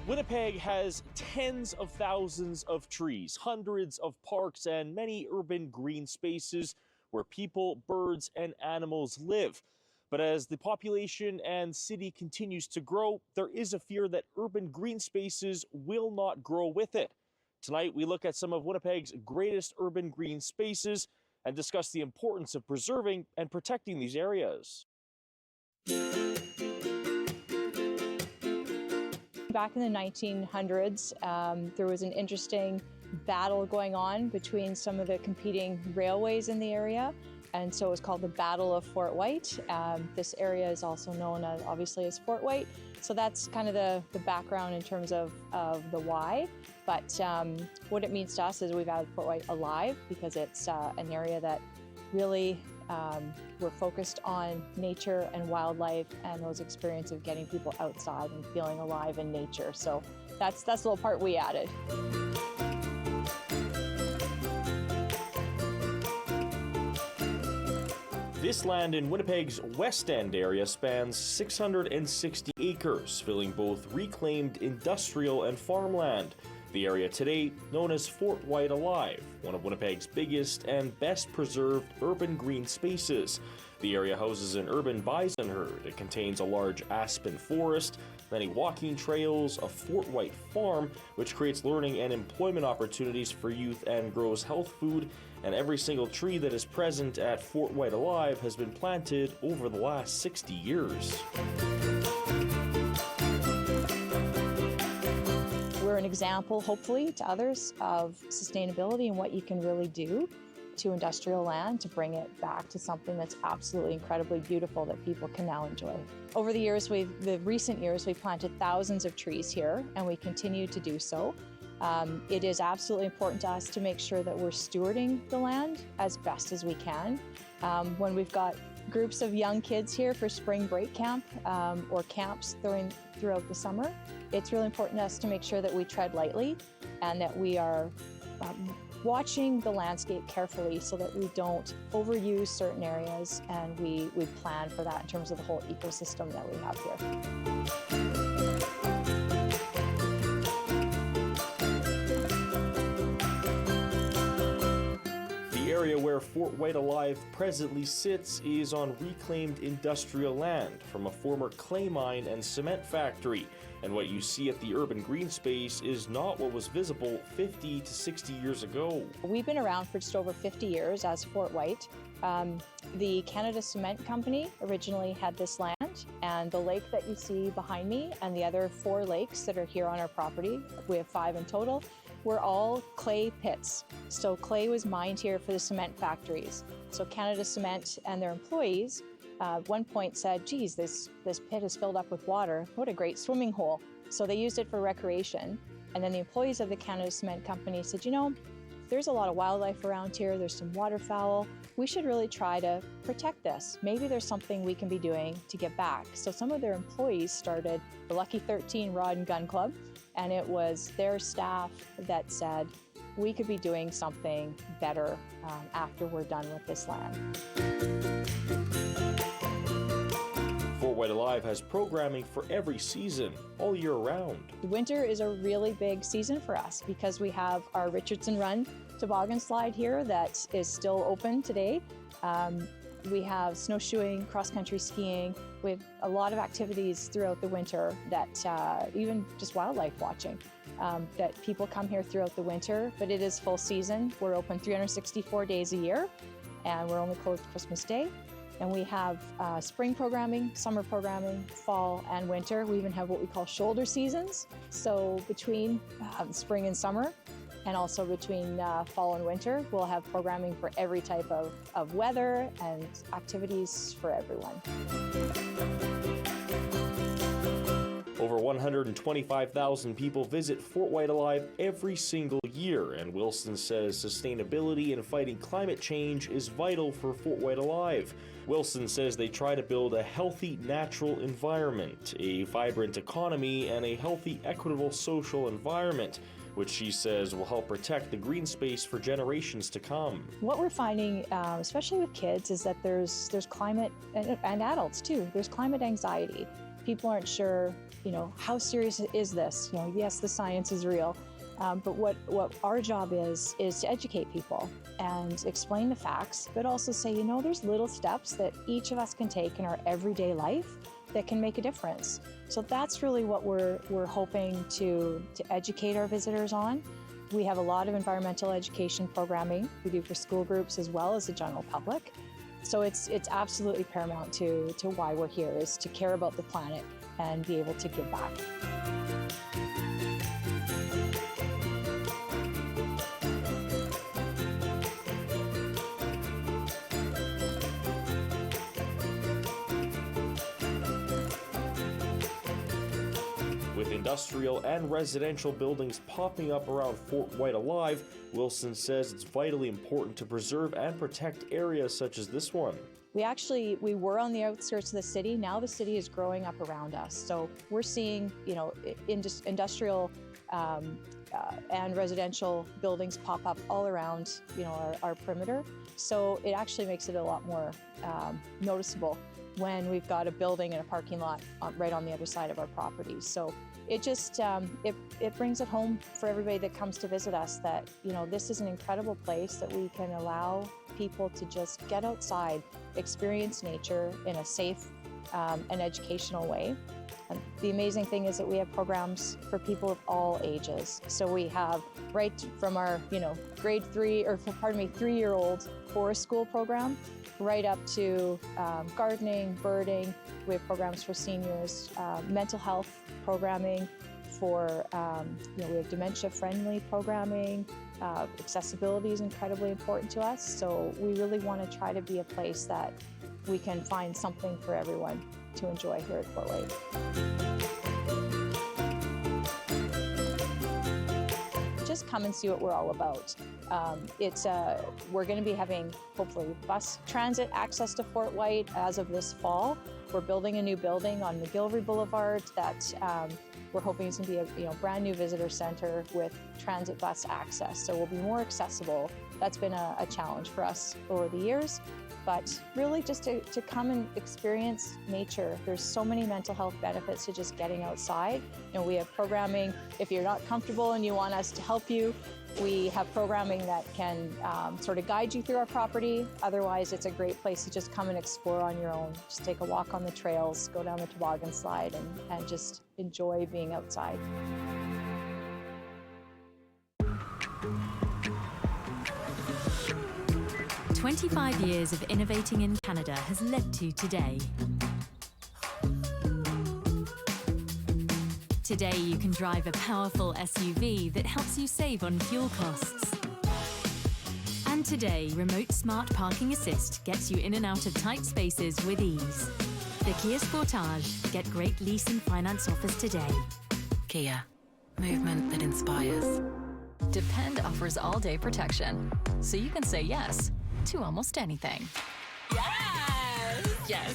Winnipeg has tens of thousands of trees, hundreds of parks, and many urban green spaces where people, birds, and animals live. But as the population and city continues to grow, there is a fear that urban green spaces will not grow with it. Tonight, we look at some of Winnipeg's greatest urban green spaces and discuss the importance of preserving and protecting these areas. Back in the 1900s, there was an interesting battle going on between some of the competing railways in the area, and so it was called the Battle of Fort White. This area is also known as, obviously, as Fort White, so that's kind of the background in terms of the why. But what it means to us is we've added Fort White alive because it's an area that really we're focused on nature and wildlife and those experiences of getting people outside and feeling alive in nature. So that's the little part we added. This land in Winnipeg's West End area spans 660 acres, filling both reclaimed industrial and farmland. The area today known as Fort White Alive, one of Winnipeg's biggest and best preserved urban green spaces. The area houses an urban bison herd. It contains a large aspen forest, many walking trails, a Fort White farm, which creates learning and employment opportunities for youth and grows health food, and every single tree that is present at Fort White Alive has been planted over the last 60 years. We're an example, hopefully, to others of sustainability and what you can really do to industrial land to bring it back to something that's absolutely incredibly beautiful that people can now enjoy. Over the years, recent years, we've planted thousands of trees here, and we continue to do so. It is absolutely important to us to make sure that we're stewarding the land as best as we can. When we've got groups of young kids here for spring break camp or camps throughout the summer, it's really important to us to make sure that we tread lightly and that we are watching the landscape carefully so that we don't overuse certain areas, and we plan for that in terms of the whole ecosystem that we have here. The area where Fort White Alive presently sits is on reclaimed industrial land from a former clay mine and cement factory. And what you see at the urban green space is not what was visible 50 to 60 years ago. We've been around for just over 50 years as Fort White. The Canada Cement Company originally had this land, and the lake that you see behind me and the other 4 lakes that are here on our property, we have 5 in total, were all clay pits. So clay was mined here for the cement factories. So Canada Cement and their employees at one point said, geez, this pit is filled up with water. What a great swimming hole. So they used it for recreation. And then the employees of the Canada Cement Company said, you know, there's a lot of wildlife around here. There's some waterfowl. We should really try to protect this. Maybe there's something we can be doing to get back. So some of their employees started the Lucky 13 Rod and Gun Club, and it was their staff that said, we could be doing something better after we're done with this land. Fort White Alive has programming for every season, all year round. Winter is a really big season for us because we have our Richardson Run toboggan slide here that is still open today. We have snowshoeing, cross-country skiing. We have a lot of activities throughout the winter that even just wildlife watching, that people come here throughout the winter, but it is full season. We're open 364 days a year, and we're only closed Christmas Day. And we have spring programming, summer programming, fall and winter. We even have what we call shoulder seasons. So between spring and summer, and also between fall and winter, we'll have programming for every type of weather and activities for everyone. Over 125,000 people visit Fort White Alive every single year, and Wilson says sustainability and fighting climate change is vital for Fort White Alive. Wilson says they try to build a healthy natural environment, a vibrant economy, and a healthy, equitable social environment, which she says will help protect the green space for generations to come. What we're finding, especially with kids, is that there's climate, and adults too, there's climate anxiety. People aren't sure, how serious is this? Yes, the science is real. But what our job is to educate people and explain the facts, but also say, there's little steps that each of us can take in our everyday life that can make a difference. So that's really what we're hoping to educate our visitors on. We have a lot of environmental education programming we do for school groups as well as the general public. So it's absolutely paramount to why we're here, is to care about the planet and be able to give back. With industrial and residential buildings popping up around Fort White alive, Wilson says it's vitally important to preserve and protect areas such as this one. We were on the outskirts of the city. Now the city is growing up around us. So we're seeing, industrial and residential buildings pop up all around, our perimeter. So it actually makes it a lot more noticeable when we've got a building and a parking lot right on the other side of our property. So it just, it brings it home for everybody that comes to visit us that, this is an incredible place that we can allow people to just get outside, experience nature in a safe and educational way. And the amazing thing is that we have programs for people of all ages. So we have right from our, grade 3-year-old forest school program, right up to gardening, birding. We have programs for seniors, mental health programming for, we have dementia-friendly programming. Accessibility is incredibly important to us. So we really want to try to be a place that we can find something for everyone to enjoy here at Fort White. Just come and see what we're all about. We're going to be having, hopefully, bus transit access to Fort White as of this fall. We're building a new building on McGillivray Boulevard that we're hoping is going to be a brand new visitor center with transit bus access. So we'll be more accessible. That's been a challenge for us over the years. But really just to come and experience nature. There's so many mental health benefits to just getting outside. We have programming. If you're not comfortable and you want us to help you, we have programming that can sort of guide you through our property. Otherwise, it's a great place to just come and explore on your own. Just take a walk on the trails, go down the toboggan slide, and just enjoy being outside. 25 years of innovating in Canada has led to today. Today you can drive a powerful SUV that helps you save on fuel costs. And today, remote smart parking assist gets you in and out of tight spaces with ease. The Kia Sportage. Get great lease and finance offers today. Kia. Movement that inspires. Depend offers all-day protection, so you can say yes to almost anything. Yes! Yes!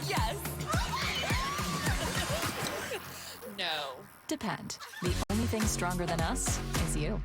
Yes! No. Depend. The only thing stronger than us is you.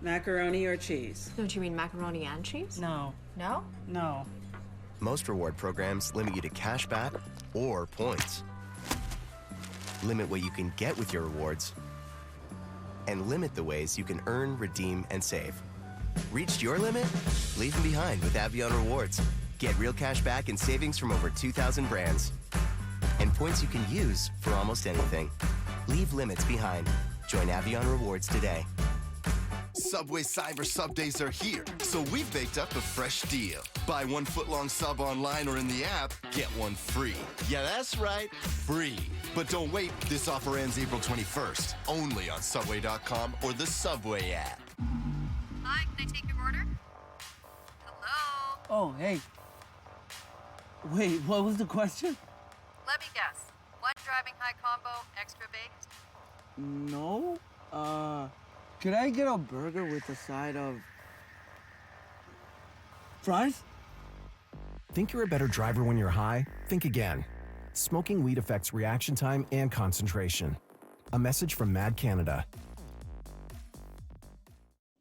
Macaroni or cheese? Don't you mean macaroni and cheese? No. No? No. Most reward programs limit you to cash back or points. Limit what you can get with your rewards, and limit the ways you can earn, redeem, and save. Reached your limit? Leave them behind with Avon Rewards. Get real cash back and savings from over 2,000 brands. And points you can use for almost anything. Leave limits behind. Join Avon Rewards today. Subway Cyber Sub Days are here, so we've baked up a fresh deal. Buy 1 foot-long sub online or in the app, get one free. Yeah, that's right, free. But don't wait, this offer ends April 21st, only on Subway.com or the Subway app. Hi, can I take your order? Hello? Oh, hey. Wait, what was the question? Let me guess. One driving high combo, extra baked? No. Could I get a burger with a side of fries? Think you're a better driver when you're high? Think again. Smoking weed affects reaction time and concentration. A message from Mad Canada.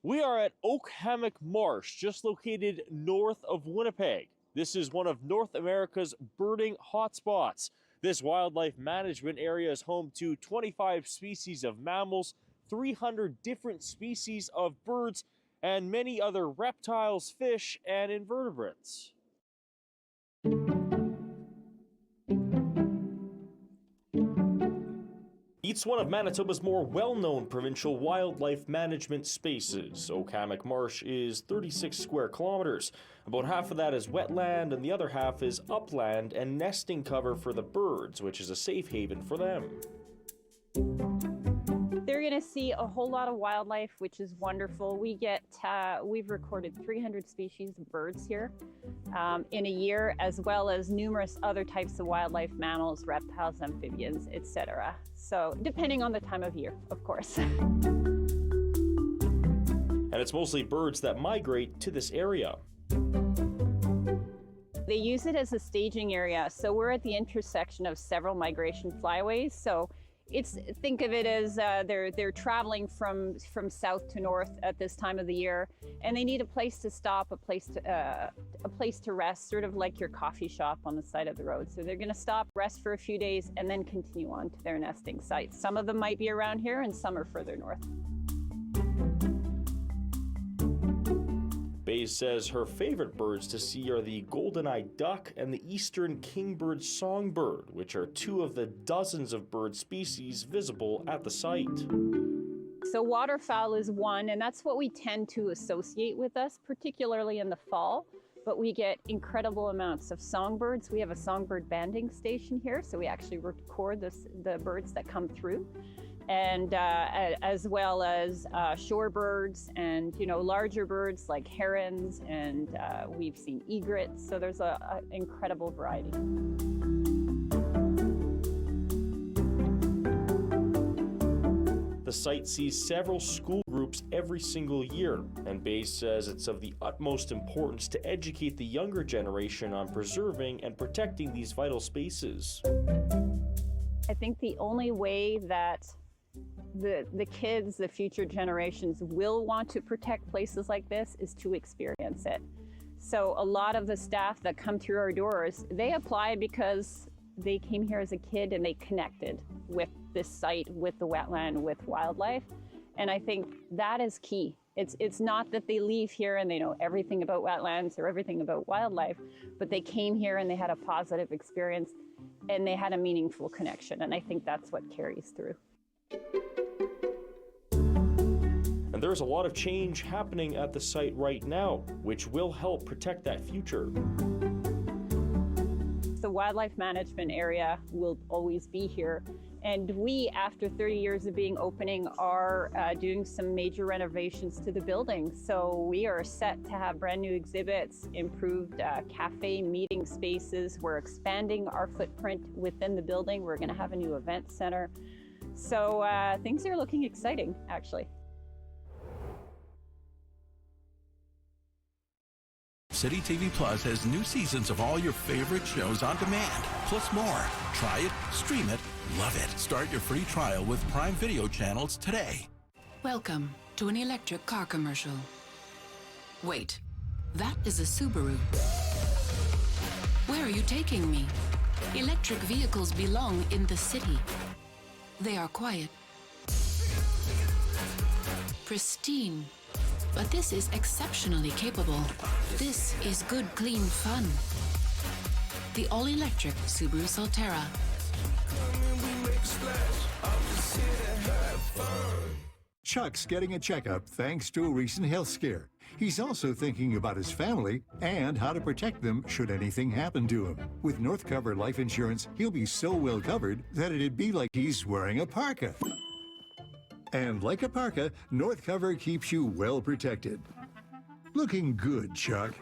We are at Hammock Marsh, just located north of Winnipeg. This is one of North America's birding hotspots. This wildlife management area is home to 25 species of mammals, 300 different species of birds, and many other reptiles, fish, and invertebrates. It's one of Manitoba's more well-known provincial wildlife management spaces. Hammock Marsh is 36 square kilometers. About half of that is wetland and the other half is upland and nesting cover for the birds, which is a safe haven for them. They're going to see a whole lot of wildlife, which is wonderful. We've recorded 300 species of birds here in a year, as well as numerous other types of wildlife, mammals, reptiles, amphibians, etc. So depending on the time of year, of course. And it's mostly birds that migrate to this area. They use it as a staging area. So we're at the intersection of several migration flyways. So think of it as they're traveling from south to north at this time of the year, and they need a place to stop, a place to rest, sort of like your coffee shop on the side of the road. So they're going to stop, rest for a few days, and then continue on to their nesting sites. Some of them might be around here, and some are further north. Bays says her favorite birds to see are the golden-eyed duck and the eastern kingbird songbird, which are two of the dozens of bird species visible at the site. So waterfowl is one, and that's what we tend to associate with us, particularly in the fall. But we get incredible amounts of songbirds. We have a songbird banding station here, so we actually record the birds that come through. And as well as shorebirds and larger birds like herons, and we've seen egrets. So there's an incredible variety. The site sees several school groups every single year, and Bays says it's of the utmost importance to educate the younger generation on preserving and protecting these vital spaces. I think the only way that the kids, the future generations, will want to protect places like this is to experience it. So a lot of the staff that come through our doors, they apply because they came here as a kid and they connected with this site, with the wetland, with wildlife. And I think that is key. It's not that they leave here and they know everything about wetlands or everything about wildlife, but they came here and they had a positive experience and they had a meaningful connection. And I think that's what carries through. And there's a lot of change happening at the site right now, which will help protect that future. The wildlife management area will always be here. And we, after 30 years of being opening, are doing some major renovations to the building. So we are set to have brand new exhibits, improved cafe meeting spaces. We're expanding our footprint within the building. We're going to have a new event center. So things are looking exciting, actually. City TV Plus has new seasons of all your favorite shows on demand, plus more. Try it, stream it, love it. Start your free trial with Prime Video channels today. Welcome to an electric car commercial. Wait, that is a Subaru. Where are you taking me? Electric vehicles belong in the city. They are quiet, pristine, but this is exceptionally capable. This is good, clean fun. The all-electric Subaru Solterra. Chuck's getting a checkup thanks to a recent health scare. He's also thinking about his family and how to protect them should anything happen to him. With North Cover Life Insurance, he'll be so well covered that it'd be like he's wearing a parka. And like a parka, North Cover keeps you well protected. Looking good, Chuck.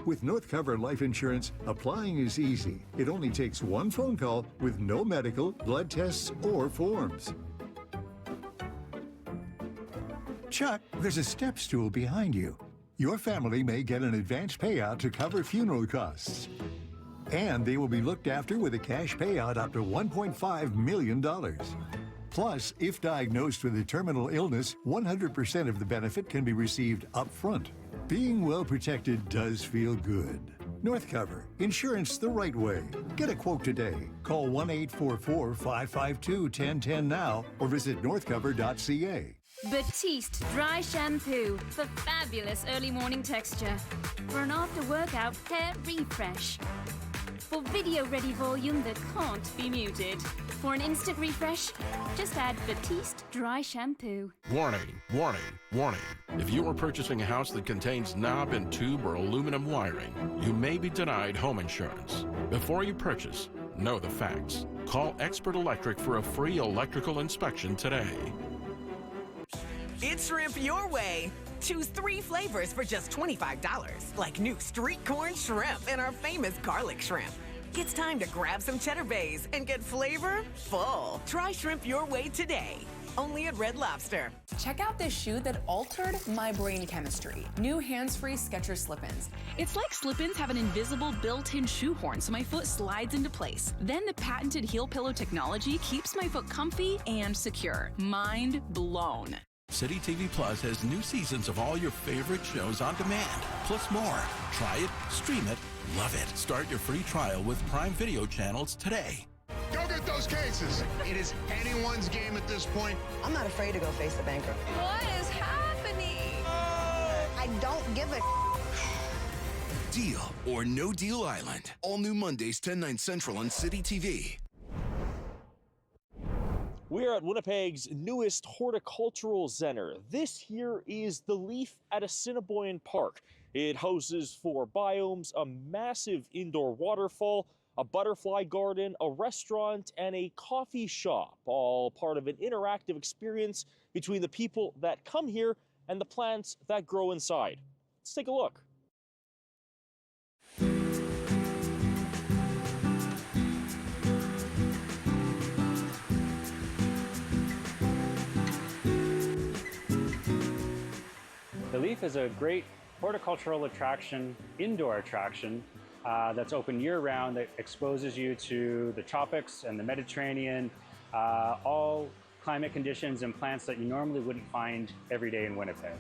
With North Cover Life Insurance, applying is easy. It only takes one phone call with no medical, blood tests, or forms. Chuck, there's a step stool behind you. Your family may get an advance payout to cover funeral costs. And they will be looked after with a cash payout up to $1.5 million. Plus, if diagnosed with a terminal illness, 100% of the benefit can be received up front. Being well protected does feel good. North Cover, insurance the right way. Get a quote today. Call 1-844-552-1010 now or visit northcover.ca. Batiste Dry Shampoo for fabulous early morning texture. For an after-workout hair refresh. For video-ready volume that can't be muted. For an instant refresh, just add Batiste Dry Shampoo. Warning, warning, warning. If you are purchasing a house that contains knob and tube or aluminum wiring, you may be denied home insurance. Before you purchase, know the facts. Call Expert Electric for a free electrical inspection today. It's shrimp your way. Choose 3 flavors for just $25, like new street corn shrimp and our famous garlic shrimp. It's time to grab some cheddar bays and get flavor full. Try shrimp your way today, only at Red Lobster. Check out this shoe that altered my brain chemistry. New hands-free Skechers slip-ins. It's like slip-ins have an invisible built-in shoehorn so my foot slides into place. Then the patented heel pillow technology keeps my foot comfy and secure. Mind blown. City TV Plus has new seasons of all your favorite shows on demand, plus more. Try it, stream it, love it. Start your free trial with Prime Video channels today. Go get those cases. It is anyone's game at this point. I'm not afraid to go face the banker. What is happening? I don't give a Deal or No Deal Island. All new Mondays, 10/9 Central on City TV. We're at Winnipeg's newest horticultural center. This here is the Leaf at Assiniboine Park. It houses 4 biomes, a massive indoor waterfall, a butterfly garden, a restaurant, and a coffee shop, all part of an interactive experience between the people that come here and the plants that grow inside. Let's take a look. The Leaf is a great horticultural attraction, indoor attraction, that's open year-round, that exposes you to the tropics and the Mediterranean, all climate conditions and plants that you normally wouldn't find every day in Winnipeg.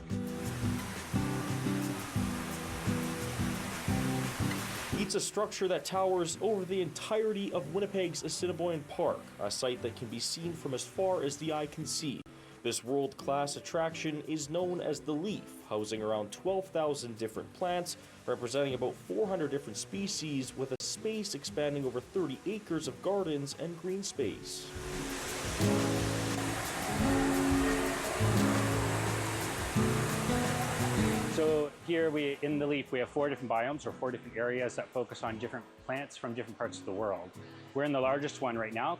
It's a structure that towers over the entirety of Winnipeg's Assiniboine Park, a site that can be seen from as far as the eye can see. This world-class attraction is known as the Leaf, housing around 12,000 different plants, representing about 400 different species, with a space expanding over 30 acres of gardens and green space. So here in the Leaf, we have 4 different biomes, or 4 different areas that focus on different plants from different parts of the world. We're in the largest one right now,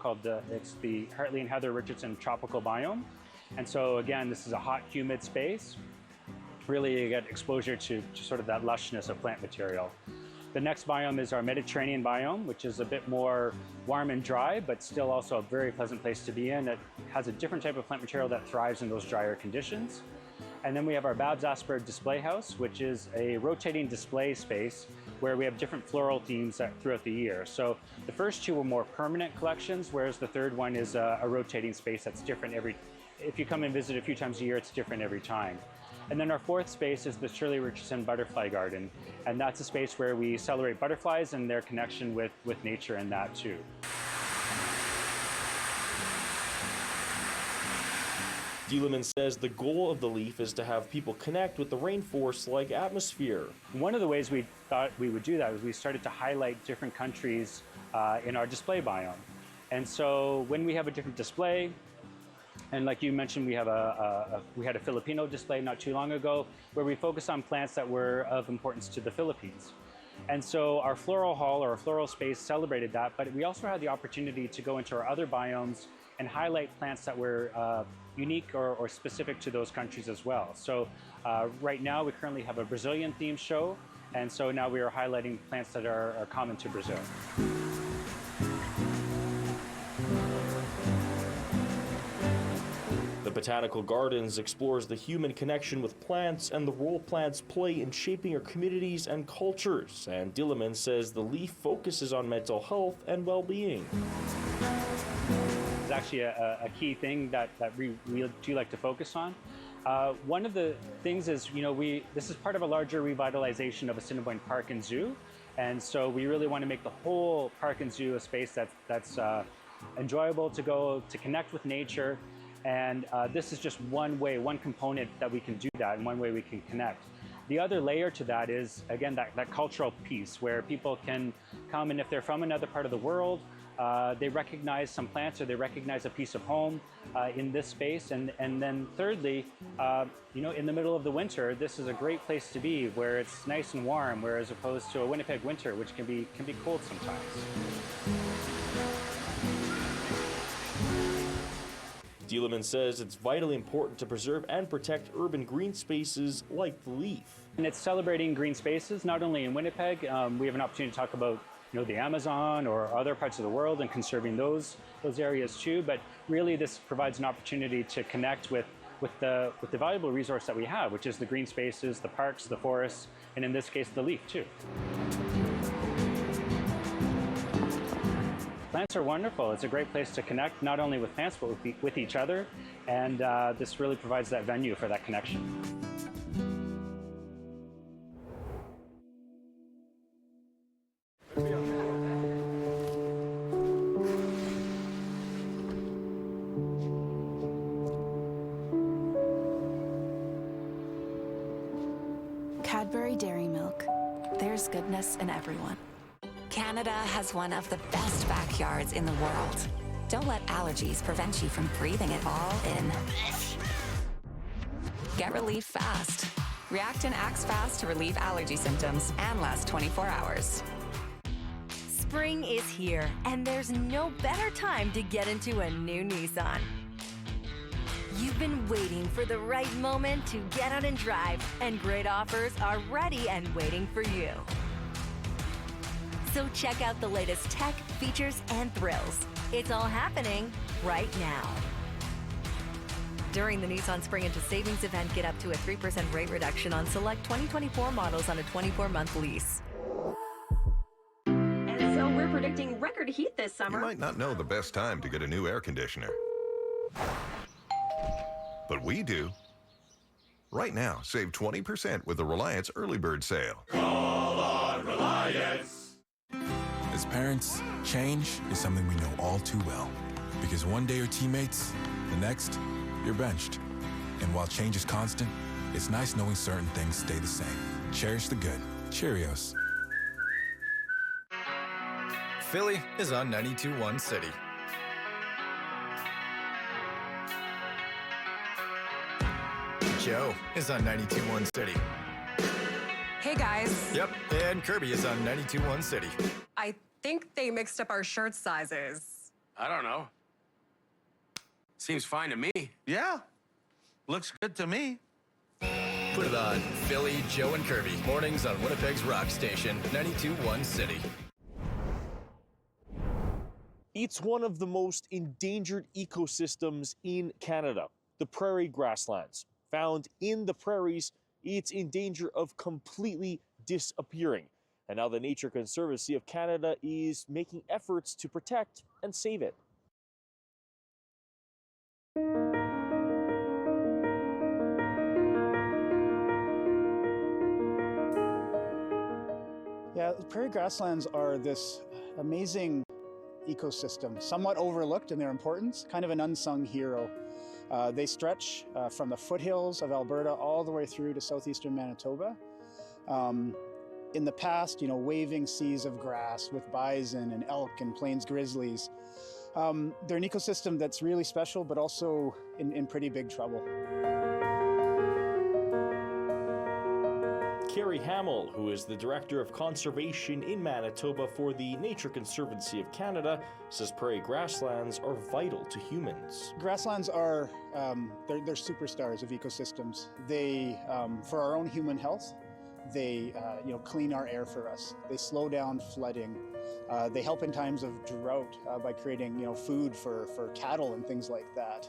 it's the Hartley and Heather Richardson Tropical Biome. And so again, this is a hot, humid space. Really, you get exposure to sort of that lushness of plant material. The next biome is our Mediterranean biome, which is a bit more warm and dry, but still also a very pleasant place to be in. It has a different type of plant material that thrives in those drier conditions. And then we have our Babs Asper Display House, which is a rotating display space where we have different floral themes throughout the year. So the first 2 were more permanent collections, whereas the third one is a rotating space that's different if you come and visit a few times a year, it's different every time. And then our 4th space is the Shirley Richardson Butterfly Garden. And that's a space where we celebrate butterflies and their connection with nature in that too. Deeleman says the goal of the Leaf is to have people connect with the rainforest-like atmosphere. One of the ways we thought we would do that was we started to highlight different countries in our display biome. And so when we have a different display, and like you mentioned, we had a Filipino display not too long ago where we focused on plants that were of importance to the Philippines. And so our floral hall or our floral space celebrated that, but we also had the opportunity to go into our other biomes and highlight plants that were unique or specific to those countries as well. So right now we currently have a Brazilian themed show, And so now we are highlighting plants that are common to Brazil. The Botanical Gardens explores the human connection with plants and the role plants play in shaping our communities and cultures. And Dilliman says the leaf focuses on mental health and well-being. It's actually a key thing that we do like to focus on. One of the things is, this is part of a larger revitalization of Assiniboine Park and Zoo. And so we really want to make the whole park and zoo a space that's enjoyable to go, to connect with nature. And this is just one way, one component that we can do that, and one way we can connect. The other layer to that is, again, that cultural piece where people can come, and if they're from another part of the world, they recognize some plants or they recognize a piece of home in this space. And then thirdly, in the middle of the winter, this is a great place to be where it's nice and warm, whereas opposed to a Winnipeg winter, which can be cold sometimes. Dilliman says it's vitally important to preserve and protect urban green spaces like the leaf. And it's celebrating green spaces, not only in Winnipeg. We have an opportunity to talk about the Amazon or other parts of the world and conserving those areas too. But really, this provides an opportunity to connect with the valuable resource that we have, which is the green spaces, the parks, the forests, and in this case, the leaf too. Plants are wonderful. It's a great place to connect, not only with plants, but with each other. And this really provides that venue for that connection. Cadbury Dairy Milk. There's goodness in everyone. Canada has one of the best backyards in the world. Don't let allergies prevent you from breathing it all in. Get relief fast. Reactin acts fast to relieve allergy symptoms and lasts 24 hours. Spring is here, and there's no better time to get into a new Nissan. You've been waiting for the right moment to get out and drive, and great offers are ready and waiting for you. So check out the latest tech, features, and thrills. It's all happening right now. During the Nissan Spring Into Savings event, get up to a 3% rate reduction on select 2024 models on a 24-month lease. And so we're predicting record heat this summer. You might not know the best time to get a new air conditioner, but we do. Right now, save 20% with the Reliance Early Bird Sale. Call on Reliance. As parents, change is something we know all too well. Because one day you're teammates, the next, you're benched. And while change is constant, it's nice knowing certain things stay the same. Cherish the good. Cheerios. Philly is on 92.1 City. Joe is on 92.1 City. Hey guys. Yep, and Kirby is on 92.1 City. I think they mixed up our shirt sizes. I don't know. Seems fine to me. Yeah, looks good to me. Put it on Philly, Joe, and Kirby. Mornings on Winnipeg's rock station, 92.1 City. It's one of the most endangered ecosystems in Canada, the prairie grasslands. Found in the prairies, it's in danger of completely disappearing. And now the Nature Conservancy of Canada is making efforts to protect and save it. Yeah, the prairie grasslands are this amazing ecosystem, somewhat overlooked in their importance, kind of an unsung hero. They stretch from the foothills of Alberta all the way through to southeastern Manitoba. In the past, waving seas of grass with bison and elk and plains grizzlies. They're an ecosystem that's really special, but also in pretty big trouble. Carrie Hamill, who is the Director of Conservation in Manitoba for the Nature Conservancy of Canada, says prairie grasslands are vital to humans. Grasslands are they're superstars of ecosystems. They, for our own human health, They clean our air for us. They slow down flooding. They help in times of drought by creating food for cattle and things like that.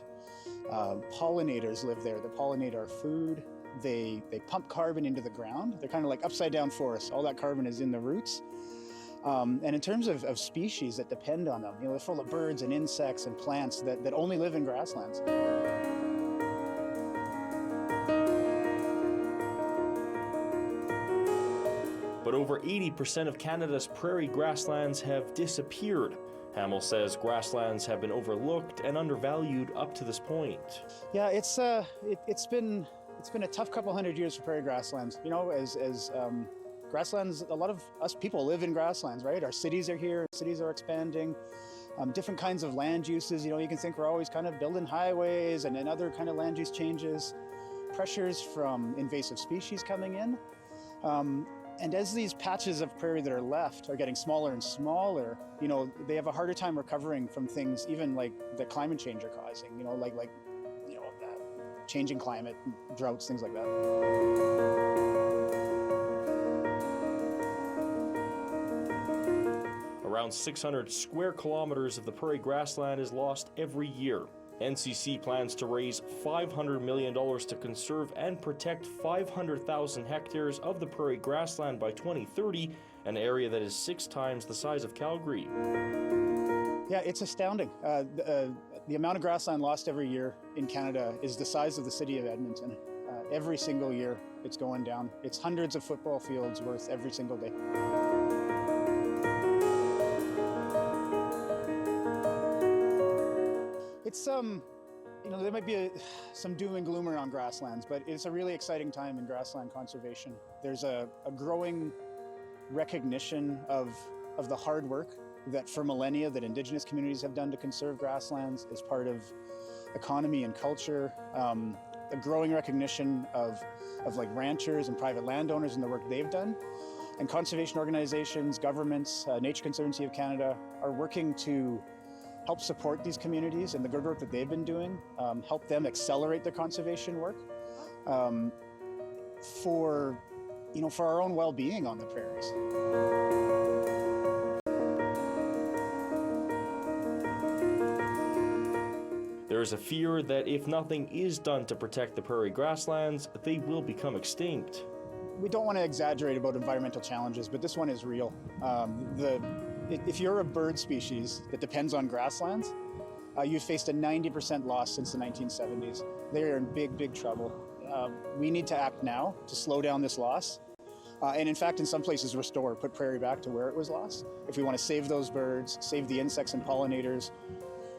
Pollinators live there that pollinate our food. They pump carbon into the ground. They're kind of like upside down forests. All that carbon is in the roots. And in terms of species that depend on them, they're full of birds and insects and plants that only live in grasslands. But over 80% of Canada's prairie grasslands have disappeared. Hamill says grasslands have been overlooked and undervalued up to this point. Yeah, it's been a tough couple hundred years for prairie grasslands. As grasslands, a lot of us people live in grasslands, right? Our cities are here, cities are expanding. Different kinds of land uses, you can think we're always kind of building highways and other kind of land use changes. Pressures from invasive species coming in. And as these patches of prairie that are left are getting smaller and smaller, they have a harder time recovering from things even like that climate change are causing, changing climate, droughts, things like that. Around 600 square kilometers of the prairie grassland is lost every year. NCC plans to raise $500 million to conserve and protect 500,000 hectares of the prairie grassland by 2030, an area that is 6 times the size of Calgary. Yeah, it's astounding. The amount of grassland lost every year in Canada is the size of the city of Edmonton. Every single year, it's going down. It's hundreds of football fields worth every single day. It's there might be some doom and gloom around grasslands, but it's a really exciting time in grassland conservation. There's a growing recognition of the hard work that for millennia that Indigenous communities have done to conserve grasslands as part of economy and culture. A growing recognition of like ranchers and private landowners and the work they've done. And conservation organizations, governments, Nature Conservancy of Canada are working to help support these communities and the good work that they've been doing, help them accelerate their conservation work for our own well-being on the prairies. There is a fear that if nothing is done to protect the prairie grasslands, they will become extinct. We don't want to exaggerate about environmental challenges, but this one is real. If you're a bird species that depends on grasslands, you've faced a 90% loss since the 1970s. They are in big, big trouble. We need to act now to slow down this loss. And in fact, in some places, restore, put prairie back to where it was lost. If we want to save those birds, save the insects and pollinators,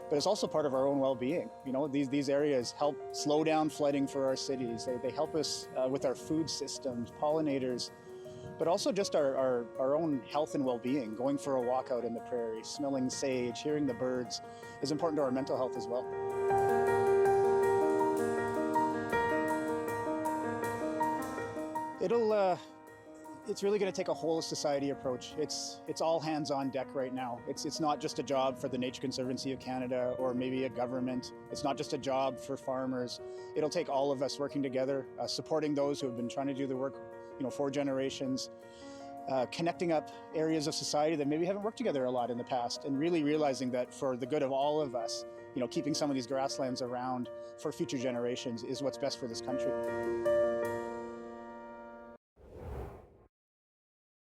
but it's also part of our own well-being. These areas help slow down flooding for our cities. They help us with our food systems, pollinators, but also just our own health and well-being. Going for a walk out in the prairie, smelling sage, hearing the birds is important to our mental health as well. It's really going to take a whole society approach. It's all hands on deck right now. It's not just a job for the Nature Conservancy of Canada or maybe a government. It's not just a job for farmers. It'll take all of us working together, supporting those who have been trying to do the work, for generations, connecting up areas of society that maybe haven't worked together a lot in the past, and really realizing that for the good of all of us, keeping some of these grasslands around for future generations is what's best for this country.